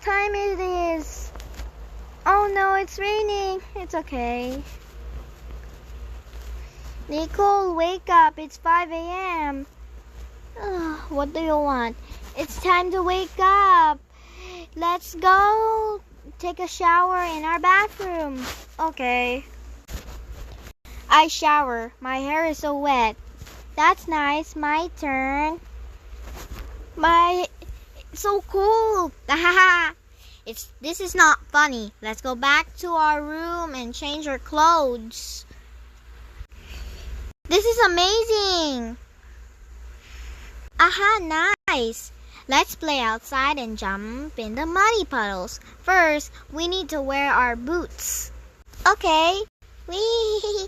time it is? Oh no, it's raining. It's okay. Nichole, wake up. It's 5 a.m. What do you want? It's time to wake up. Let's go take a shower in our bathroom. Okay. I shower. My hair is so wet. That's nice. My turn. So cool. This is not funny. Let's go back to our room and change our clothes. This is amazing. Nice. Let's play outside and jump in the muddy puddles. First, we need to wear our boots. Okay. Whee!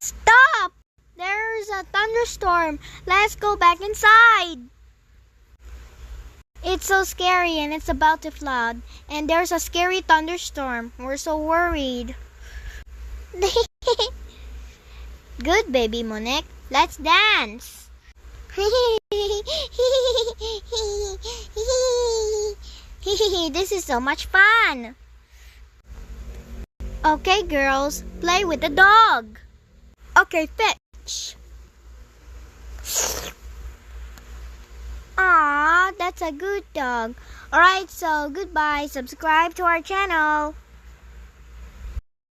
Stop! There's a thunderstorm. Let's go back inside. It's so scary and it's about to flood. And there's a scary thunderstorm. We're so worried. Good, baby Monique. Let's dance. This is so much fun. Okay, girls, play with the dog. Okay, fetch. Aw, that's a good dog. Alright, so goodbye. Subscribe to our channel.